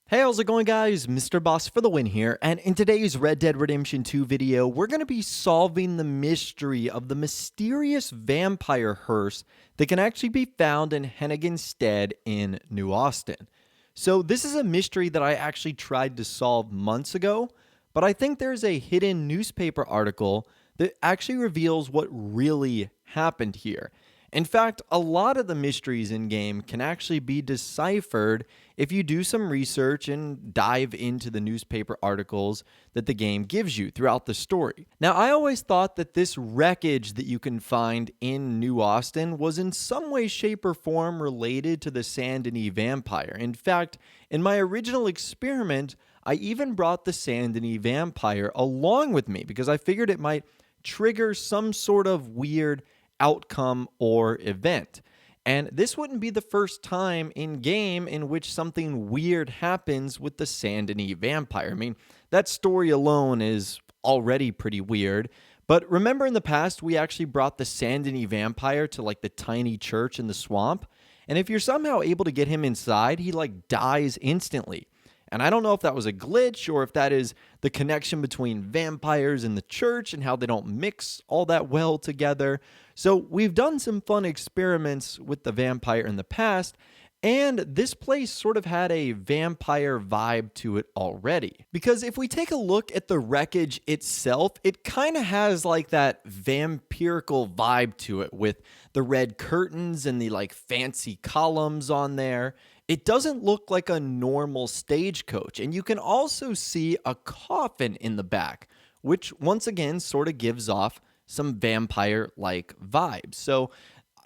Hey, how's it going, guys? Mr. Boss for the win here, and in today's Red Dead Redemption 2 video, we're going to be solving the mystery of the mysterious Vampire Hearse that can actually be found in Hennigan's Stead in New Austin. So this is a mystery that I actually tried to solve months ago, but I think there's a hidden newspaper article that actually reveals what really happened here. In fact, a lot of the mysteries in-game can actually be deciphered if you do some research and dive into the newspaper articles that the game gives you throughout the story. Now, I always thought that this wreckage that you can find in New Austin was in some way, shape, or form related to the Saint Denis vampire. In fact, in my original experiment, I even brought the Saint Denis vampire along with me because I figured it might trigger some sort of weird outcome or event. And this wouldn't be the first time in game in which something weird happens with the Saint Denis vampire. I mean, that story alone is already pretty weird. But remember in the past, we actually brought the Saint Denis vampire to like the tiny church in the swamp. And if you're somehow able to get him inside, he like dies instantly. And I don't know if that was a glitch or if that is the connection between vampires and the church and how they don't mix all that well together. So we've done some fun experiments with the vampire in the past, and this place sort of had a vampire vibe to it already. Because if we take a look at the wreckage itself, it kind of has like that vampirical vibe to it with the red curtains and the like fancy columns on there. It doesn't look like a normal stagecoach, and you can also see a coffin in the back, which once again sort of gives off some vampire-like vibes. So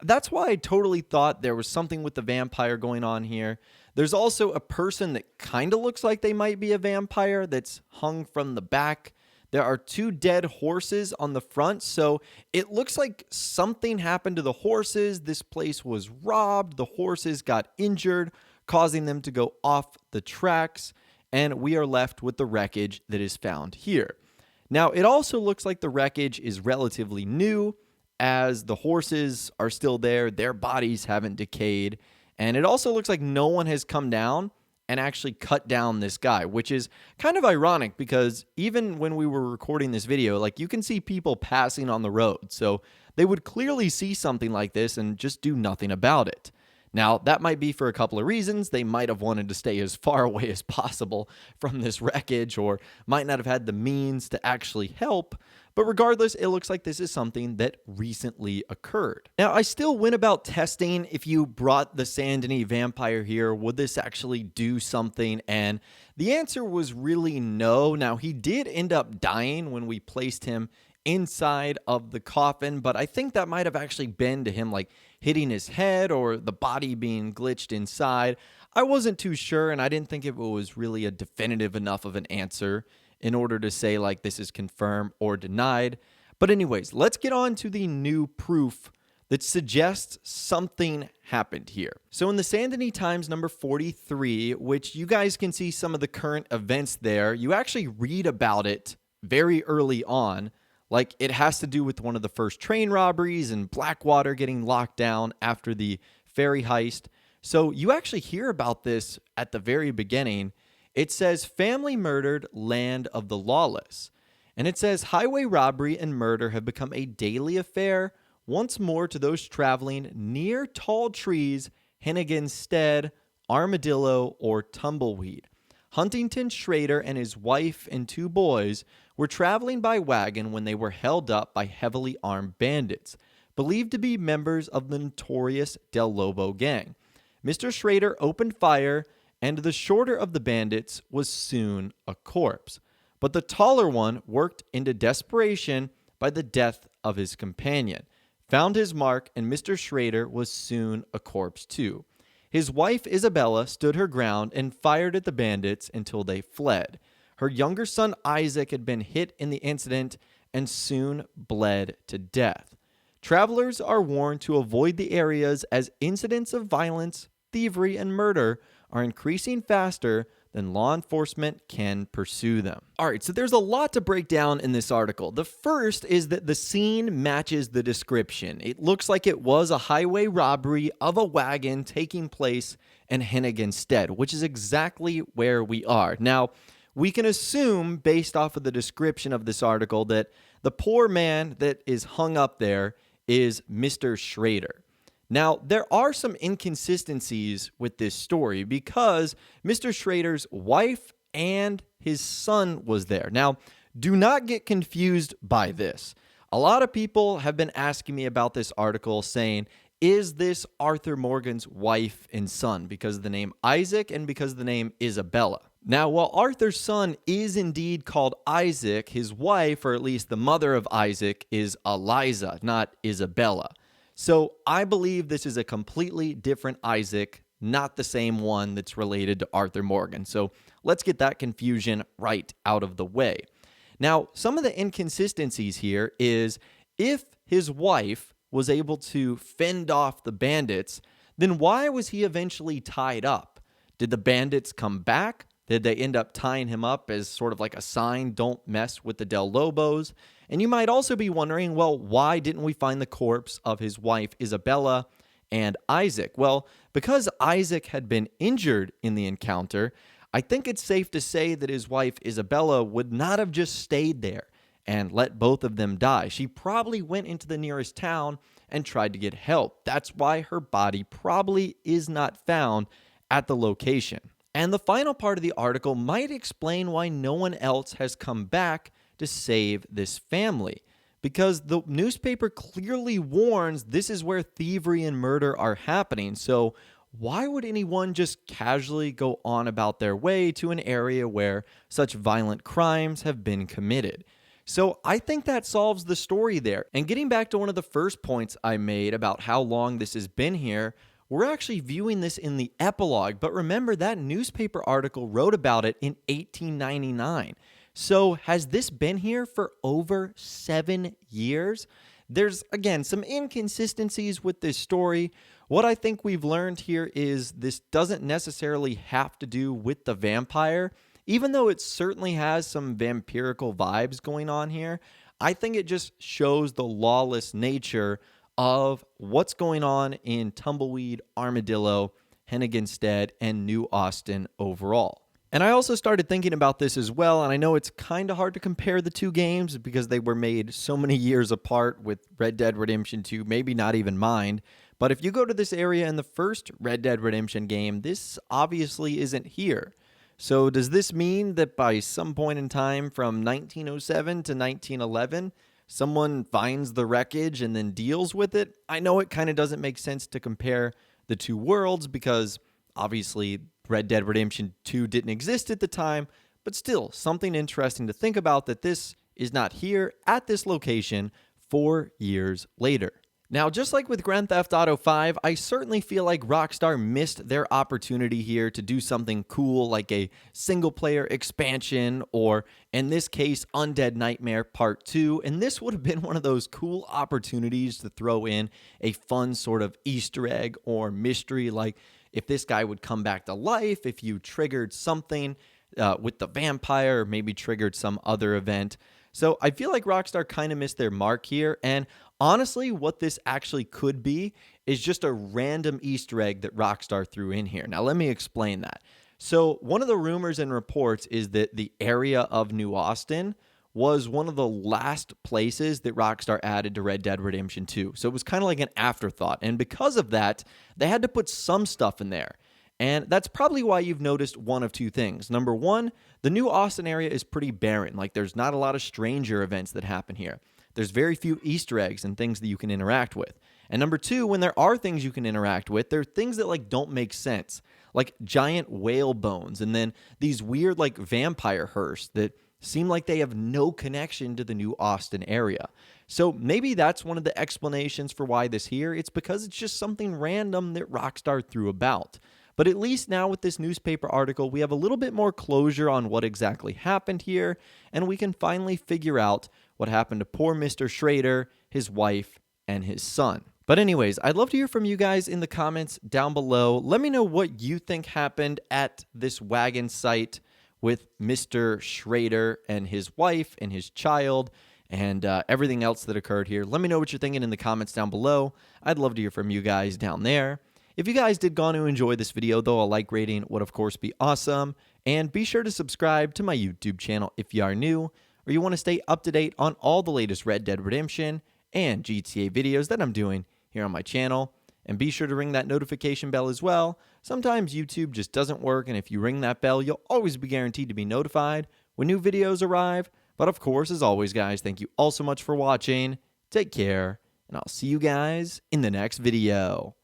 that's why I totally thought there was something with the vampire going on here. There's also a person that kind of looks like they might be a vampire that's hung from the back. There are two dead horses on the front, so it looks like something happened to the horses. This place was robbed. The horses got injured, causing them to go off the tracks, and we are left with the wreckage that is found here. Now, it also looks like the wreckage is relatively new, as the horses are still there, their bodies haven't decayed, and it also looks like no one has come down and actually cut down this guy, which is kind of ironic because even when we were recording this video, like you can see people passing on the road, so they would clearly see something like this and just do nothing about it. Now, that might be for a couple of reasons. They might have wanted to stay as far away as possible from this wreckage or might not have had the means to actually help. But regardless, it looks like this is something that recently occurred. Now, I still went about testing if you brought the Saint Denis vampire here, would this actually do something? And the answer was really no. Now, he did end up dying when we placed him inside of the coffin, but I think that might have actually been to him like hitting his head or the body being glitched inside. I wasn't too sure, and I didn't think it was really a definitive enough of an answer in order to say like this is confirmed or denied. But anyways, let's get on to the new proof that suggests something happened here. So in the Saint Denis Times number 43, which you guys can see some of the current events there, you actually read about it very early on. Like it has to do with one of the first train robberies and Blackwater getting locked down after the ferry heist. So you actually hear about this at the very beginning. It says, family murdered, land of the lawless. And it says, highway robbery and murder have become a daily affair once more to those traveling near tall trees, Hennigan's Stead, Armadillo, or Tumbleweed. Huntington Schrader and his wife and two boys were traveling by wagon when they were held up by heavily armed bandits, believed to be members of the notorious Del Lobo gang. Mr. Schrader opened fire, and the shorter of the bandits was soon a corpse. But the taller one, worked into desperation by the death of his companion, found his mark, and Mr. Schrader was soon a corpse too. His wife, Isabella, stood her ground and fired at the bandits until they fled. Her younger son, Isaac, had been hit in the incident and soon bled to death. Travelers are warned to avoid the areas as incidents of violence, thievery, and murder are increasing faster then law enforcement can pursue them. All right, so there's a lot to break down in this article. The first is that the scene matches the description. It looks like it was a highway robbery of a wagon taking place in Henniganstead, which is exactly where we are. Now, we can assume, based off of the description of this article, that the poor man that is hung up there is Mr. Schrader. Now, there are some inconsistencies with this story because Mr. Schrader's wife and his son was there. Now, do not get confused by this. A lot of people have been asking me about this article saying, is this Arthur Morgan's wife and son? Because of the name Isaac and because of the name Isabella. Now, while Arthur's son is indeed called Isaac, his wife, or at least the mother of Isaac, is Eliza, not Isabella. So I believe this is a completely different Isaac, not the same one that's related to Arthur Morgan. So let's get that confusion right out of the way. Now, some of the inconsistencies here is if his wife was able to fend off the bandits, then why was he eventually tied up? Did the bandits come back? Did they end up tying him up as sort of like a sign, don't mess with the Del Lobos? And you might also be wondering, well, why didn't we find the corpse of his wife, Isabella, and Isaac? Well, because Isaac had been injured in the encounter, I think it's safe to say that his wife, Isabella, would not have just stayed there and let both of them die. She probably went into the nearest town and tried to get help. That's why her body probably is not found at the location. And the final part of the article might explain why no one else has come back to save this family. Because the newspaper clearly warns this is where thievery and murder are happening. So why would anyone just casually go on about their way to an area where such violent crimes have been committed? So I think that solves the story there. And getting back to one of the first points I made about how long this has been here, we're actually viewing this in the epilogue, but remember that newspaper article wrote about it in 1899. So has this been here for over 7 years? There's, again, some inconsistencies with this story. What I think we've learned here is this doesn't necessarily have to do with the vampire. Even though it certainly has some vampirical vibes going on here, I think it just shows the lawless nature of what's going on in Tumbleweed, Armadillo, Henniganstead, and New Austin overall. And I also started thinking about this as well, and I know it's kind of hard to compare the two games because they were made so many years apart with Red Dead Redemption 2, maybe not even Mind. But if you go to this area in the first Red Dead Redemption game, this obviously isn't here. So does this mean that by some point in time from 1907 to 1911, someone finds the wreckage and then deals with it? I know it kind of doesn't make sense to compare the two worlds because obviously Red Dead Redemption 2 didn't exist at the time, but still something interesting to think about that this is not here at this location 4 years later. Now, just like with Grand Theft Auto 5, I certainly feel like Rockstar missed their opportunity here to do something cool like a single-player expansion or, in this case, Undead Nightmare Part 2, and this would have been one of those cool opportunities to throw in a fun sort of Easter egg or mystery, like if this guy would come back to life, if you triggered something with the vampire, or maybe triggered some other event. So I feel like Rockstar kind of missed their mark here, and honestly, what this actually could be is just a random Easter egg that Rockstar threw in here. Now, let me explain that. So one of the rumors and reports is that the area of New Austin was one of the last places that Rockstar added to Red Dead Redemption 2. So it was kind of like an afterthought, and because of that, they had to put some stuff in there. And that's probably why you've noticed one of two things. Number one, the New Austin area is pretty barren. Like, there's not a lot of stranger events that happen here. There's very few Easter eggs and things that you can interact with. And number two, when there are things you can interact with, there are things that like don't make sense, like giant whale bones, and then these weird like Vampire Hearse that seem like they have no connection to the New Austin area. So maybe that's one of the explanations for why this here. It's because it's just something random that Rockstar threw about. But at least now with this newspaper article, we have a little bit more closure on what exactly happened here, and we can finally figure out what happened to poor Mr. Schrader, his wife, and his son. But anyways, I'd love to hear from you guys in the comments down below. Let me know what you think happened at this wagon site with Mr. Schrader and his wife and his child and everything else that occurred here. Let me know what you're thinking in the comments down below. I'd love to hear from you guys down there. If you guys did go on to enjoy this video, though, a like rating would, of course, be awesome. And be sure to subscribe to my YouTube channel if you are new or you want to stay up to date on all the latest Red Dead Redemption and GTA videos that I'm doing here on my channel. And be sure to ring that notification bell as well. Sometimes YouTube just doesn't work, and if you ring that bell, you'll always be guaranteed to be notified when new videos arrive. But of course, as always, guys, thank you all so much for watching. Take care, and I'll see you guys in the next video.